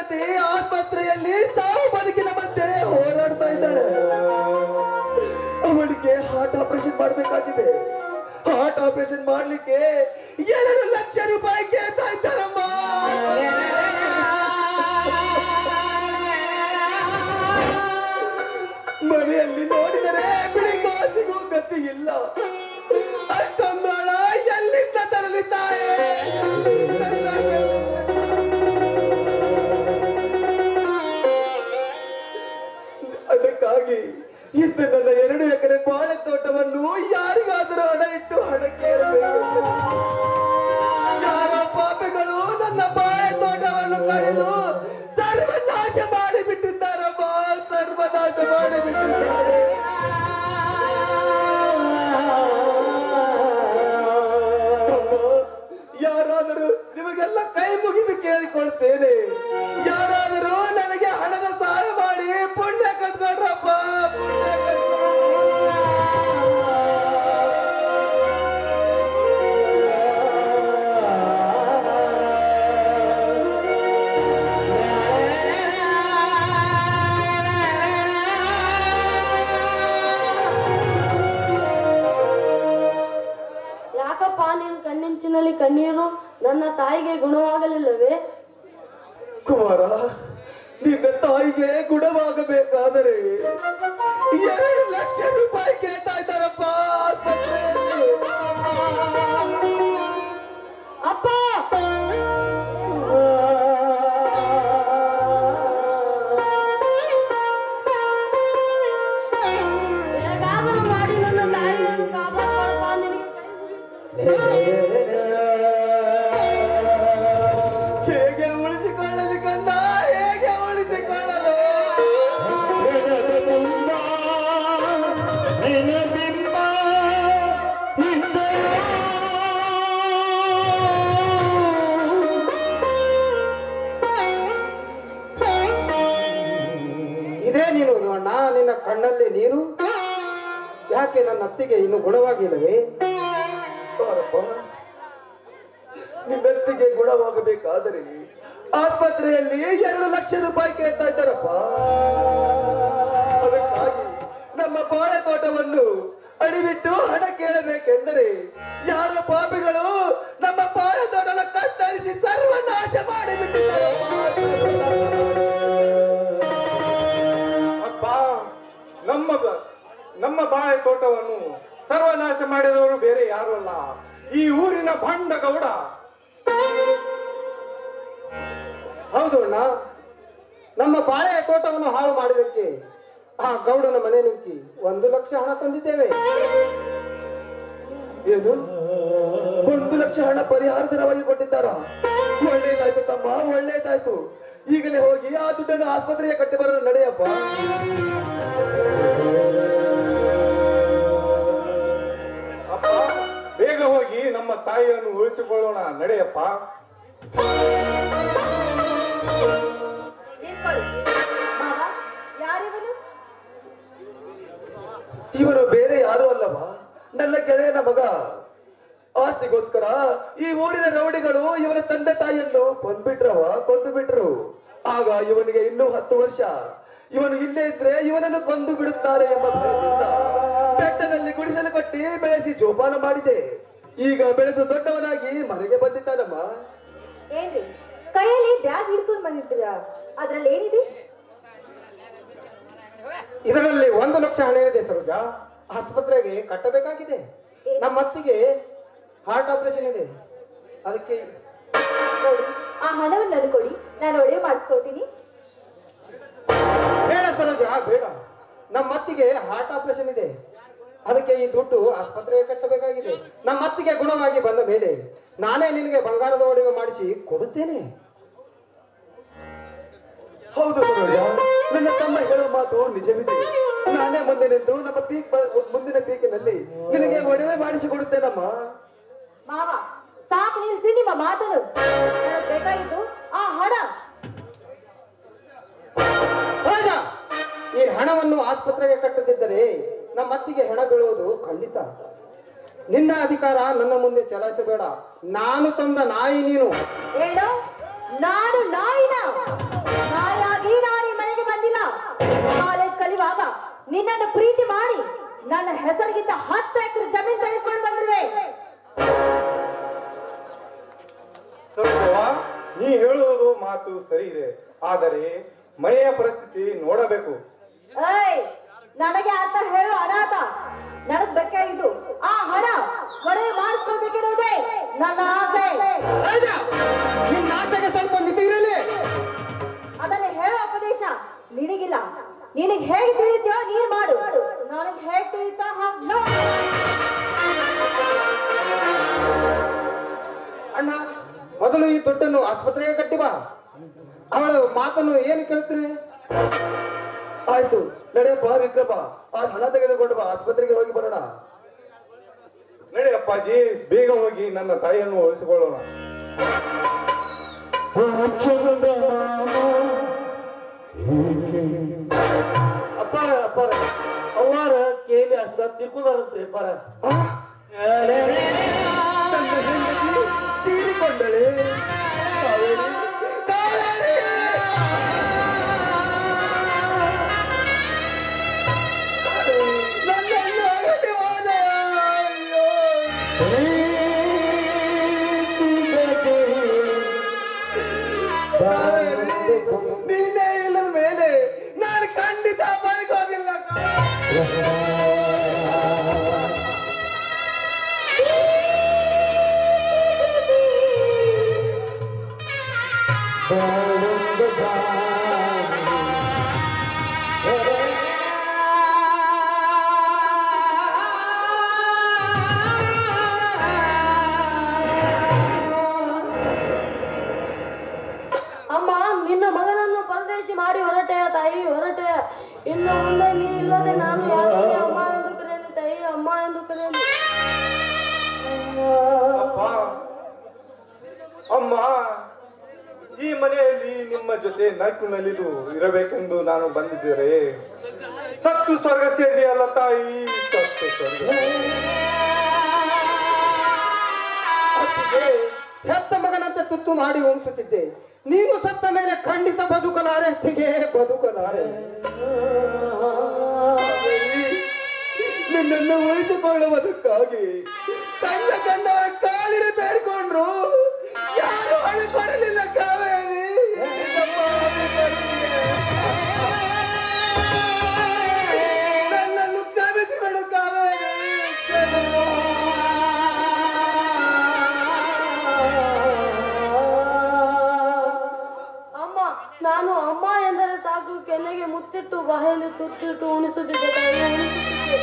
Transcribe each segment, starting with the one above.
ಹೆಂಡತಿ ಆಸ್ಪತ್ರೆಯಲ್ಲಿ ಸಾವು ಬದುಕಿನ ಮಧ್ಯೆ ಹೋರಾಡ್ತಾ ಇದ್ದಾಳೆ. ಅವಳಿಗೆ ಹಾರ್ಟ್ ಆಪರೇಷನ್ ಮಾಡಬೇಕಾಗಿದೆ. ಹಾರ್ಟ್ ಆಪರೇಷನ್ ಮಾಡ್ಲಿಕ್ಕೆ 2 ಲಕ್ಷ ರೂಪಾಯಿ ಕೇಳ್ತಾ ಇದ್ದಾರಮ್ಮ. ಮನೆಯಲ್ಲಿ ನೋಡಿದರೆ ಬಿಳಿಗಾಸಿಗೂ ಗತಿ ಇಲ್ಲ. ಅಷ್ಟೊಂದು ಹಣ ಎಲ್ಲಿಂದ ತರಲಿದ್ದಾರೆ? ಅದಕ್ಕಾಗಿ ಇದ್ದ ನನ್ನ 2 ಎಕರೆ ಬಾಳೆ ತೋಟವನ್ನು ಯಾರಿಗಾದರೂ ಹಣ ಇಟ್ಟು ಹಣ ಕೇಳಬೇಕು. ಯಾರೋ ಪಾಪಿಗಳು ನನ್ನ ಬಾಳೆ ತೋಟವನ್ನು ಕಡಿದು ಸರ್ವನಾಶ ಮಾಡಿಬಿಟ್ಟಿದ್ದಾರಮ್ಮ. ಸರ್ವನಾಶ ಮಾಡಿಬಿಟ್ಟಿದ್ದಾರೆ. ಯಾರಾದರೂ ನಿಮಗೆಲ್ಲ ಕೈ ಮುಗಿದು ಕೇಳಿಕೊಳ್ತೇನೆ, ಯಾರಾದರೂ ನನಗೆ ಹಣದ ಸಹಾಯ ಮಾಡಿ ಪುಣ್ಯ ಕಟ್ಕೊಂಡ್ರಪ್ಪ. ಯಾಕಪ್ಪ ನಿನ್ ಕಣ್ಣಿಂಚಿನಲ್ಲಿ ಕಣ್ಣೀರು? ನನ್ನ ತಾಯಿಗೆ ಗುಣವಾಗಲಿಲ್ಲವೇ? ಕುಮಾರ, ನಿನ್ನ ತಾಯಿಗೆ ಗುಣವಾಗಬೇಕಾದರೆ 2 ಲಕ್ಷ ರೂಪಾಯಿ ಕೇಳ್ತಾ ಇದ್ದಾರಪ್ಪ ಆಸ್ಪತ್ರೆಯಲ್ಲಿ. ಅಪ್ಪ, ಹೇಗಾದರೂ ಮಾಡಿ ನನ್ನ ತಾಯಿಯನ್ನು ಕಾಪಾಡ್ಕೊಳಪ್ಪ. ಹೇಗೆ ಉಳಿಸಿಕೊಳ್ಳಲಿ ಕಂದ, ಹೇಗೆ ಉಳಿಸಿಕೊಳ್ಳಲು? ಇದೇ ನೀನು ಅಣ್ಣ, ನಿನ್ನ ಕಣ್ಣಲ್ಲಿ ನೀರು ಯಾಕೆ? ನನ್ನ ಅತ್ತಿಗೆ ಇನ್ನು ಗುಣವಾಗಿಲ್ಲವೇ? ನಿನ್ನತ್ತಿಗೆ ಗುಣವಾಗಬೇಕಾದರೆ ಆಸ್ಪತ್ರೆಯಲ್ಲಿ 2 ಲಕ್ಷ ರೂಪಾಯಿ ಕೇಳ್ತಾ ಇದ್ದಾರಪ್ಪ. ಅದಕ್ಕಾಗಿ ನಮ್ಮ ಬಾಳೆ ತೋಟವನ್ನು ಅಡಿಬಿಟ್ಟು ಹಣ ಕೇಳಬೇಕೆಂದರೆ ಯಾರೋ ಪಾಪಿಗಳು ನಮ್ಮ ಬಾಳೆ ತೋಟನ ಕತ್ತರಿಸಿ ಸರ್ವನಾಶ ಮಾಡಿಬಿಟ್ಟಿದ್ದಾರೆ. ಅಪ್ಪ, ನಮ್ಮ ಬಾಳೆ ತೋಟವನ್ನು ಸರ್ವನಾಶ ಮಾಡಿದವರು ಬೇರೆ ಯಾರು ಅಲ್ಲ, ಈ ಊರಿನ ಭಂಡ ಗೌಡ. ಹೌದು ಅಣ್ಣ, ನಮ್ಮ ಬಾಳೆ ತೋಟವನ್ನು ಹಾಳು ಮಾಡಿದಕ್ಕೆ ಆ ಗೌಡನ ಮನೆ ನುಗ್ಗಿ 1 ಲಕ್ಷ ಹಣ ತಂದಿದ್ದೇವೆ. ಏನು 1 ಲಕ್ಷ ಹಣ ಪರಿಹಾರ ದರವಾಗಿ ಕೊಟ್ಟಿದ್ದಾರ? ಒಳ್ಳೇದಾಯ್ತು ತಮ್ಮ, ಒಳ್ಳೇದಾಯ್ತು. ಈಗಲೇ ಹೋಗಿ ಆ ದುಡ್ಡನ್ನು ಆಸ್ಪತ್ರೆಗೆ ಕಟ್ಟಿ ಬರಲು ನಡೆಯಪ್ಪ. ಅಪ್ಪ, ಬೇಗ ಹೋಗಿ ನಮ್ಮ ತಾಯಿಯನ್ನು ಉಳಿಸಿಕೊಳ್ಳೋಣ, ನಡೆಯಪ್ಪ. ಯಾರಿವನು? ಇವನು ಬೇರೆ ಯಾರು ಅಲ್ಲವಾ, ನನ್ನ ಗೆಳೆಯನ ಮಗ. ಆಸ್ತಿಗೋಸ್ಕರ ಈ ಊರಿನ ರೌಡಿಗಳು ಇವನ ತಂದೆ ತಾಯಿಯನ್ನು ಕೊಂದು ಬಿಟ್ರು. ಆಗ ಇವನಿಗೆ ಇನ್ನೂ 10 ವರ್ಷ. ಇವನು ಇಲ್ಲೇ ಇದ್ರೆ ಇವನನ್ನು ಕೊಂದು ಬಿಡುತ್ತಾರೆ ಎಂಬ ಭಯದಿಂದ ಬೆಟ್ಟದಲ್ಲಿ ಗುಡಿಸಲು ಕಟ್ಟಿ ಬೆಳೆಸಿ ಜೋಪಾನ ಮಾಡಿದೆ. ಈಗ ಬೆಳೆದು ದೊಡ್ಡವನಾಗಿ ಮನೆಗೆ ಬಂದಿದ್ದಾನಮ್ಮ. ಏನ್ರಿ ಕೈಯಲ್ಲಿ ಬ್ಯಾಗ್ ಹಿಡ್ಕೊಂಡು ಬಂದಿದ್ದೀರಾ? ಅದ್ರಲ್ಲಿ ಏನಿದೆ? ಇದರಲ್ಲಿ 1 ಲಕ್ಷ ಹಣ ಇದೆ ಸರೋಜ. ಆಸ್ಪತ್ರೆಗೆ ಕಟ್ಟಬೇಕಾಗಿದೆ. ನಮ್ಮ ಅತ್ತಿಗೆ ಹಾರ್ಟ್ ಆಪರೇಷನ್ ಇದೆ, ಅದಕ್ಕೆ. ನೋಡಿ, ಆ ಹಣವನ್ನು ನನಗೆ ಕೊಡಿ, ನಾನು ಒಳ್ಳೆ ಮಾಡಿಸ್ಕೊಳ್ತೀನಿ. ಬೇಡ ಸರೋಜ, ಬೇಡ. ನಮ್ಮ ಅತ್ತಿಗೆ ಹಾರ್ಟ್ ಆಪರೇಷನ್ ಇದೆ, ಅದಕ್ಕೆ ಈ ದುಡ್ಡು ಆಸ್ಪತ್ರೆಗೆ ಕಟ್ಟಬೇಕಾಗಿದೆ. ನಮ್ಮ ಅತ್ತಿಗೆ ಗುಣವಾಗಿ ಬಂದ ಮೇಲೆ ನಾನೇ ನಿನಗೆ ಬಂಗಾರದ ಒಡವೆ ಮಾಡಿಸಿ ಕೊಡುತ್ತೇನೆ. ಹೌದು ಸರೋಜ, ನನ್ನ ತಮ್ಮ ಹೇಳೋ ಮಾತು ನಿಜವಿದೆ. ನಾನೇ ಮುಂದೆ ನಿಂತು ನಮ್ಮ ಮುಂದಿನ ಪೀಕಿನಲ್ಲಿ ನಿನಗೆ ಒಡವೆ ಮಾಡಿಸಿಕೊಡುತ್ತೇನಮ್ಮ. ಮಾವ, ಸಾಕು ನಿಲ್ಸಿ ನಿಮ್ಮ ಮಾತನ್ನು. ಬೇಕಾಗಿದ್ದು ಆ ಹಣ. ರಾಜ, ಈ ಹಣವನ್ನು ಆಸ್ಪತ್ರೆಗೆ ಕಟ್ಟದಿದ್ದರೆ ನಮ್ಮ ಅತ್ತಿಗೆ ಹೆಣ ಬೀಳುವುದು ಖಂಡಿತ. ನಿನ್ನ ಅಧಿಕಾರ ನನ್ನ ಮುಂದೆ ಚಲಾಯಿಸಬೇಡ. ನಾನು ತಂದ ನಾಯಿ ನೀನು. ಹೇಳು, ನಾನು ನಾಯಿನ ನಾಯಾಗಿ ನಾನು ಈ ಮನೆಗೆ ಬಂದಿಲ್ಲ. ಕಾಲೇಜ್ ಕಲಿಯುವಾಗ ನಿನ್ನನ್ನು ಪ್ರೀತಿ ಮಾಡಿ ನನ್ನ ಹೆಸರಿಗಿಂತ 10 ಎಕರೆ ಜಮೀನು ತೆಗೆದುಕೊಂಡು ಬಂದಿರುವೆ. ನೀ ಹೇಳುವುದು ಮಾತು ಸರಿ ಇದೆ, ಆದರೆ ಮನೆಯ ಪರಿಸ್ಥಿತಿ ನೋಡಬೇಕು. ಏಯ್, ನನಗೆ ಅರ್ಥ ಹೇಳು ಅನಾಥ. ನನಗ್ ಬೇಕಾಗಿದ್ದು ಆ ಹಣ ಒಡವೆ ಮಾಡಿಸ್ಕೊಳ್ಬೇಕಿರುವುದೇ ನನ್ನ ಆಸೆ. ನಿನ್ನ ಆಸೆಗೆ ಸ್ವಲ್ಪ ಮಿತಿ ಇರಲಿ. ಅದನ್ನ ಹೇಳೋ ಉಪದೇಶ ನಿನಗಿಲ್ಲ. ನಿನಗ್ ಹೇಗೆ ತಿಳಿಯುತ್ತೋ ನೀನ್ ಮಾಡು, ನನಗ್ ಹೇಗೆ ತಿಳಿಯುತ್ತೋ ಹಾಗೆ ನೋಡು. ಅಣ್ಣ, ಮೊದಲು ಈ ದುಡ್ಡನ್ನು ಆಸ್ಪತ್ರೆಗೆ ಕಟ್ಟಿ ಬಾ. ಅವಳ ಮಾತನ್ನು ಏನು ಕೇಳ್ತೀರಿ? ಆಯ್ತು ನಡೆಯಪ್ಪ ವಿಕ್ರಮ, ಆ ಹಣ ತೆಗೆದುಕೊಂಡು ಬಾ, ಆಸ್ಪತ್ರೆಗೆ ಹೋಗಿ ಬರೋಣ. ನಡಿ ಅಪ್ಪಾಜಿ, ಬೇಗ ಹೋಗಿ ನನ್ನ ತಾಯಿಯನ್ನು ಉಳಿಸಿಕೊಳ್ಳೋಣ. ಅಪ್ಪಾರ ಅಪ್ಪಾರ ಅವ್ವಾರ ಕೇಳಿ ಅಷ್ಟ ತಿಳ್ಕೋದಾರಂತೆ ಅಪ್ಪಾರ. ತೀರಿಕೊಂಡಳೆ ಕಾವೇರಿ, ಕಾವೇರಿ! ನನ್ನನ್ನು ಅಗಲಿ ಹೋದ. ಅಯ್ಯೋ! ಕಾವೇರಿ, ನೀನೇ ಇಲ್ಲದ ಮೇಲೆ ನಾನು ಖಂಡಿತ ಬದುಕೋದಿಲ್ಲ. ಅಮ್ಮ, ನಿನ್ನ ಮಗನನ್ನು ಪರದೇಶಿ ಮಾಡಿ ಹೊರಟೆಯ ತಾಯಿ, ಹೊರಟೆಯ. ಇನ್ನು ಮುಂದೆ ನೀ ಇಲ್ಲದೆ ನಾನು ಯಾರಿಗೆ ಅಮ್ಮ ಎಂದು ಕರೆಯಲಿ ತಾಯಿ, ಅಮ್ಮ ಎಂದು ಕರೆಯಲಿ. ಅಪ್ಪ, ಅಮ್ಮ, ಈ ಮನೆಯಲ್ಲಿ ನಿಮ್ಮ ಜೊತೆ ನಕ್ಕು ನಲಿದು ಇರಬೇಕೆಂದು ನಾನು ಬಂದಿದ್ದರೆ ಸತ್ತು ಸ್ವರ್ಗ ಸೇರಿದೆಯಲ್ಲ ತಾಯಿ, ಸತ್ತು ಸ್ವರ್ಗ. ಹೆತ್ತ ಮಗನಂತೆ ತುತ್ತು ಮಾಡಿ ಉಣಿಸುತ್ತಿದ್ದೆ. ನೀನು ಸತ್ತ ಮೇಲೆ ಖಂಡಿತ ಬದುಕಲಾರೆ, ತೆಗೆ ಬದುಕಲಾರೆ. ನಿನ್ನನ್ನು ಉಳಿಸಿಕೊಳ್ಳುವುದಕ್ಕಾಗಿ ಕಣ್ಣ ಕಣ್ಣವರ ಕಾಲಿನ ಬೇಡ್ಕೊಂಡ್ರು ಯಾರು ಹಣ ಕೊಡಲಿಲ್ಲ. ಕಾವೇರಿ, ನನ್ನನ್ನು ಕ್ಷಮಿಸಿಬಿಡು ಕಾವೇರಿ. ಅಮ್ಮ, ನಾನು ಅಮ್ಮ ಎಂದರೆ ಸಾಕು, ಕೆನ್ನೆಗೆ ಮುತ್ತಿಟ್ಟು ಬಾಯಲ್ಲಿ ತುತ್ತಿಟ್ಟು ಉಣಿಸುತ್ತಿದ್ದೆ ತಾಯಿ, ಉಣಿಸುತ್ತಿದ್ದೆ.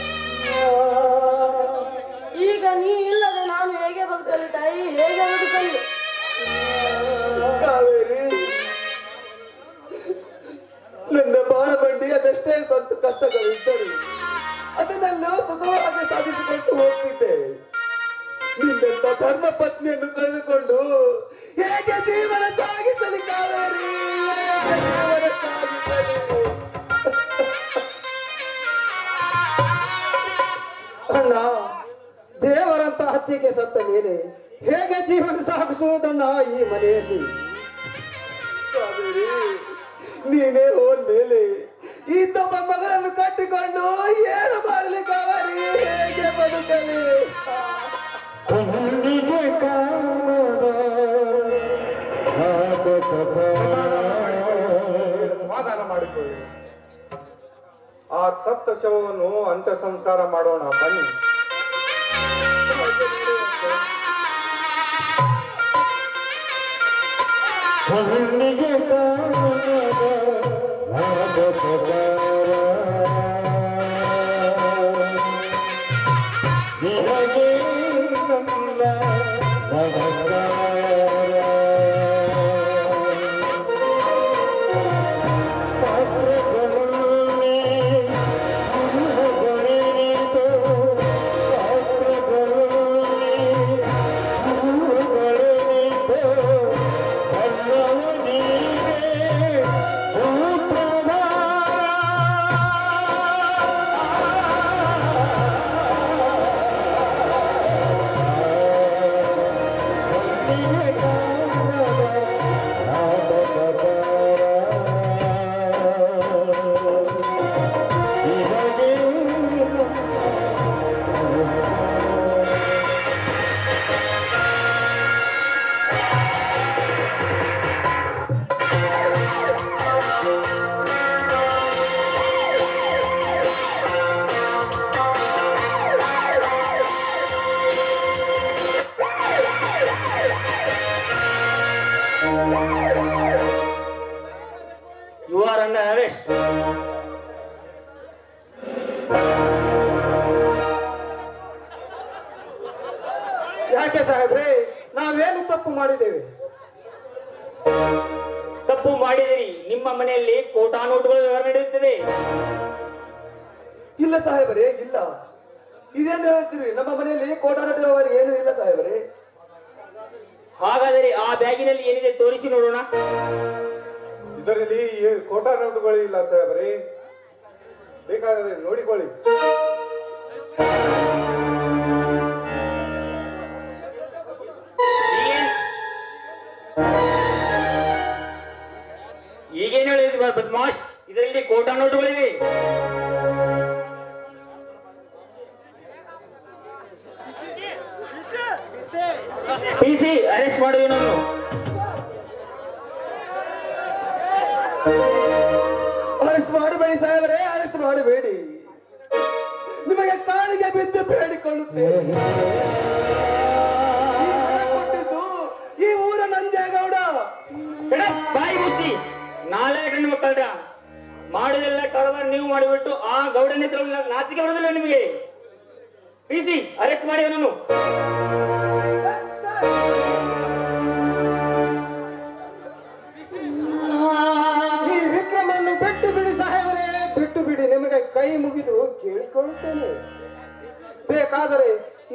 ಈಗ ನೀ ಇಲ್ಲದೆ ನಾನು ಹೇಗೆ ಬದುಕಲಿ ತಾಯಿ, ಹೇಗೆ ಬದುಕಲಿ? ಕಾವೇರಿ, ನನ್ನ ಬಾಳ ಬಂಡಿ ಅದೆಷ್ಟೇ ಸಂತ ಕಷ್ಟಗಳಿದ್ದರು ಅದನ್ನೆಲ್ಲ ಸುಖವಾಗಿ ಸಾಧಿಸಿಕೊಂಡು ಹೋಗ್ತಿದ್ದೆ. ನಿನ್ನಂತ ಧರ್ಮ ಪತ್ನಿಯನ್ನು ಕಳೆದುಕೊಂಡು ಹೇಗೆ ಜೀವನ ಸಾಗಿಸಲಿ ಕಾವೇರಿ, ಹೇಗೆ ಜೀವನ ಸಾಗಿಸಲಿ? ಅಣ್ಣ, ದೇವರಂತ ಹತ್ಯೆಗೆ ಸತ್ತ ಮೇಲೆ ಹೇಗೆ ಜೀವನ ಸಾಗಿಸುವುದಣ್ಣ ಈ ಮನೆಯಲ್ಲಿ? ಕಾವೇರಿ, ನೀನೇ ಹೋದ್ಮೇಲೆ ಈ ತಮ್ಮ ಮಗನನ್ನು ಕಟ್ಟಿಕೊಂಡು ಏನು ಮಾಡಲಿ ಕಾವೇರಿ, ಹೇಗೆ ಬದುಕಲಿ? ಸಮಾಧಾನ ಮಾಡಿಕೊಳ್ಳಿ. ಆ ಸತ್ತ ಶವವನ್ನು ಅಂತ್ಯ ಸಂಸ್ಕಾರ ಮಾಡೋಣ ಬನ್ನಿ. You are under arrest. ಯಾಕೆ ಸಾಹೇಬ್ರೆ, ನಾವೇನು ತಪ್ಪು ಮಾಡಿದ್ದೇವೆ? ತಪ್ಪು ಮಾಡಿದಿರಿ. ನಿಮ್ಮ ಮನೆಯಲ್ಲಿ ಕೋಟಾ ನೋಟುಗಳು ವ್ಯವಹಾರ ನಡೆಯುತ್ತದೆ. ಇಲ್ಲ ಸಾಹೇಬರೇ, ಇಲ್ಲ. ಇದೇನು ಹೇಳ್ತೀರಿ? ನಮ್ಮ ಮನೆಯಲ್ಲಿ ಕೋಟಾನಟದವರು ಏನು ಇಲ್ಲ ಸಾಹೇಬರೇ. ಹಾಗಾದರೆ ಆ ಬ್ಯಾಗಿನಲ್ಲಿ ಏನಿದೆ ತೋರಿಸಿ ನೋಡೋಣ. ಇದರಲ್ಲಿ ಕೋಟಾ ನೋಟುಗಳು ಇಲ್ಲ ಸಾಹೇಬರೇ, ಬೇಕಾದರೆ ನೋಡಿಕೊಳ್ಳಿ. ಈಗೇನು ಹೇಳಿದ್ವಿ ಬದ್ಮಾಶ್? ಇದರಲ್ಲಿ ಕೋಟಾ ನೋಟುಗಳಿವೆ. ಪಿಸಿ ಅರೆಸ್ಟ್ ಮಾಡು ಇವನನ್ನು. ಅರೆಸ್ಟ್ ಮಾಡಬೇಡಿ ಸಾಹೇಬರೇ, ಅರೆಸ್ಟ್ ಮಾಡಬೇಡಿ. ನಿಮಗೆ ಕಾಲಿಗೆ ಬಿದ್ದು ಬೇಡಿಕೊಳ್ಳುತ್ತೇನೆ. ಈ ಹಣ ಕೊಟ್ಟಿದ್ದು ಈ ಊರ ನಂಜೇಗೌಡ. ಬಾಯಿ ಮುಚ್ಚಿ ನಾಳೆ ಗಂಡು ಮಕ್ಕಳ ಮಾಡುದೆಲ್ಲ ಕಳೆದ ನೀವು ಮಾಡಿಬಿಟ್ಟು ಆ ಗೌಡನ ಹೆಸರು ನಾಚಿಕೆ ಬರೋದಿಲ್ಲ ನಿಮಗೆ. ಪಿಸಿ ಅರೆಸ್ಟ್ ಮಾಡಿ ಅವನನ್ನು. ಈ ವಿಕ್ರಮನ್ನು ಬಿಟ್ಟು ಬಿಡಿ ಸಾಹೇಬರೇ, ಬಿಟ್ಟು ಬಿಡಿ. ನಿಮಗೆ ಕೈ ಮುಗಿದು ಕೇಳಿಕೊಳ್ಳುತ್ತೇನೆ. ಬೇಕಾದರೆ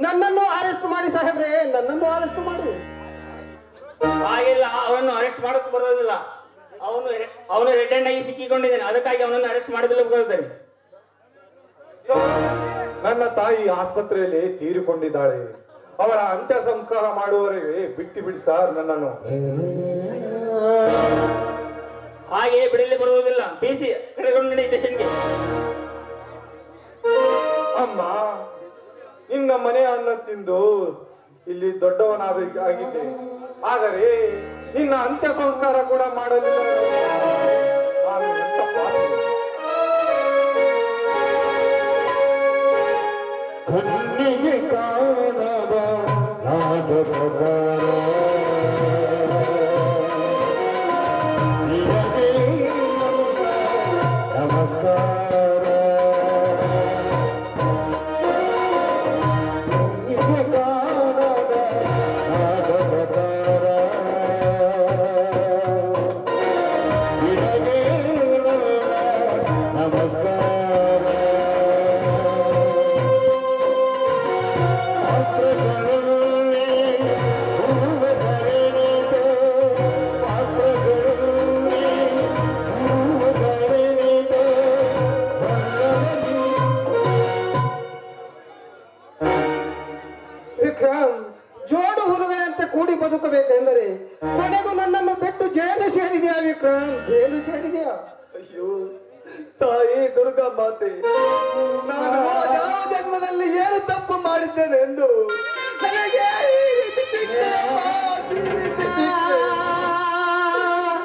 ನನ್ನನ್ನು ಅರೆಸ್ಟ್ ಮಾಡಿ ಸಾಹೇಬ್ರೆ, ನನ್ನನ್ನು ಅರೆಸ್ಟ್ ಮಾಡಿ. ಹಾಗೆಲ್ಲ ಅವನನ್ನು ಅರೆಸ್ಟ್ ಮಾಡೋಕೆ ಬರೋದಿಲ್ಲ. ಅವನು ರಿಟರ್ನ್ ಆಗಿ ಸಿಕ್ಕಿಕೊಂಡಿದ್ದಾನೆ, ಅದಕ್ಕಾಗಿ ಅವನನ್ನು ಅರೆಸ್ಟ್ ಮಾಡಲು ಬರುತ್ತದೆ. ನನ್ನ ತಾಯಿ ಆಸ್ಪತ್ರೆಯಲ್ಲಿ ತೀರಿಕೊಂಡಿದ್ದಾಳೆ. ಅವಳ ಅಂತ್ಯ ಸಂಸ್ಕಾರ ಮಾಡುವವರೆಗೆ ಬಿಟ್ಟು ಬಿಡಿ ಸರ್ ನನ್ನನ್ನು. ಹಾಗೆ ಬಿಡಲಿ ಬರುವುದಿಲ್ಲ. ಪಿಸಿ ಕರೆಕೊಂಡು ನಡಿ ಸ್ಟೇಷನ್ಗೆ. ಅಮ್ಮ, ನಿನ್ನ ಮನೆ ಅನ್ನ ತಿಂದು ಇಲ್ಲಿ ದೊಡ್ಡವನಾಗಿದ್ದೆ, ಆದರೆ ನಿನ್ನ ಅಂತ್ಯ ಸಂಸ್ಕಾರ ಕೂಡ ಮಾಡಲಿಲ್ಲ. ನಾನು ಎಂತ ಪಾಪಿ. ಕಣ್ಣಿಗೆ ಕಾಣದ ನಾಗರ ನಮಸ್ಕಾರ. ಕಣ್ಣಿಗೆ ಕಾಣದ ನಾಗರ ನಮಸ್ಕಾರ. ವಿಕ್ರಮ್, ಜೋಡು ಹುರುಗಳಂತೆ ಕೂಡಿ ಬದುಕಬೇಕೆಂದರೆ ಕೊನೆಗೂ ನನ್ನನ್ನು ಬಿಟ್ಟು ಜೈಲು ಸೇರಿದೆಯಾ ವಿಕ್ರಮ್? ಜೈಲು ಸೇರಿದೆಯಾ? ಅಯ್ಯೋ ತಾಯಿ ದುರ್ಗಾ ಮಾತೆ, ನಾನು ಯಾವ ಜನ್ಮದಲ್ಲಿ ಏನು ತಪ್ಪು ಮಾಡಿದ್ದೇನೆ ಎಂದು ನನಗೆ ಈ ರೀತಿ ಶಿಕ್ಷೆಯಮ್ಮ, ಈ ರೀತಿ ಶಿಕ್ಷೆ.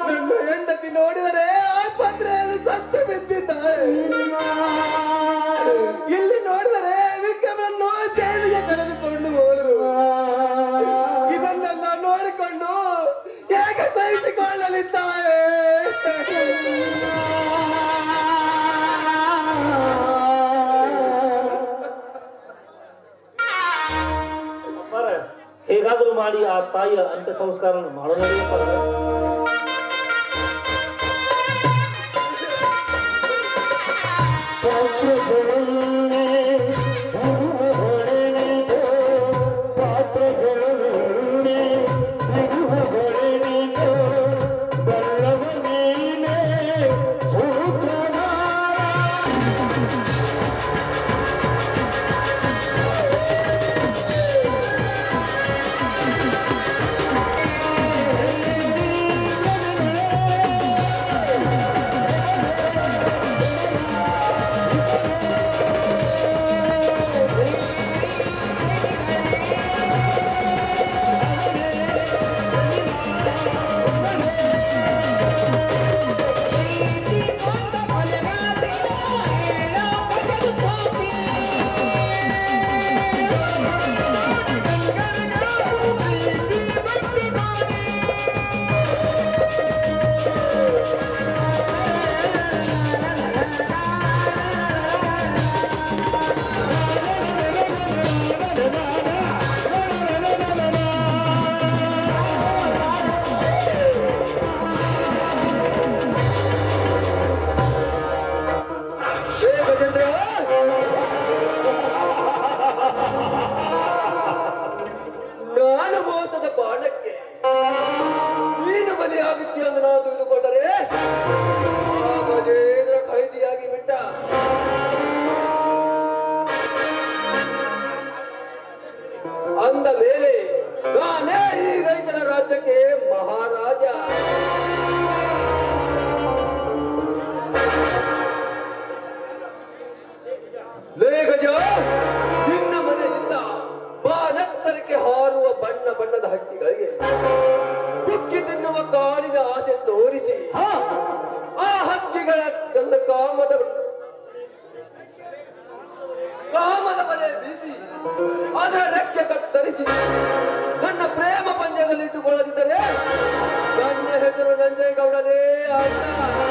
ನನ್ನ ಹೆಂಡತಿ ನೋಡಿದರೆ ಆಸ್ಪತ್ರೆಯಲ್ಲಿ ಸತ್ತು ಬಿದ್ದಿದ್ದಾಳೆ. ಇಲ್ಲಿ ನೋಡಿದರೆ ವಿಕ್ರಮನನ್ನು ಜೈಲಿಗೆ ಕರೆದುಕೊಂಡು ಹೋದರು. ಇದನ್ನೆಲ್ಲ ನೋಡಿಕೊಂಡು ಹೇಗೆ ಸಹಿಸಿಕೊಳ್ಳಲಿದ್ದಾರೆ? ಹೇಗಾದರೂ ಮಾಡಿ ಆ ತಾಯಿಯ ಅಂತ್ಯ ಸಂಸ್ಕಾರ ಮಾಡೋಣ. ಸತ್ಯವನ್ನು ನಾವು ತಿಳಿದುಕೊಂಡರೆ ಆ ಗಜೇಂದ್ರ ಖೈದಿಯಾಗಿ ಬಿಟ್ಟ. ಅಂದ ಮೇಲೆ ನಾನೇ ಈ ರೈತರ ರಾಜ್ಯಕ್ಕೆ ಮಹಾರಾಜ. ಲೇ ಗಜ, ನಿನ್ನ ಮನೆಯಿಂದ ಬಾನತ್ತರಕ್ಕೆ ಹಾರುವ ಬಣ್ಣ ಬಣ್ಣದ ಹಕ್ಕಿಗಳಿಗೆ ಕುಕ್ಕಿ ತಿನ್ನುವ ಕಾಳಿನ ಆಸೆ ತೋರಿಸಿ ಆ ಹಕ್ಕಿಗಳ ನನ್ನ ಕಾಮದ ಮನೆ ಬೀಸಿ ಅದರ ರೆಕ್ಕೆ ಕತ್ತರಿಸಿ ನನ್ನ ಪ್ರೇಮ ಪಂದ್ಯದಲ್ಲಿ ಇಟ್ಟುಕೊಳ್ಳದಿದ್ದರೆ ನನ್ನ ಹೆಸರು ನಂಜೇಗೌಡನೇ ಅಲ್ಲ.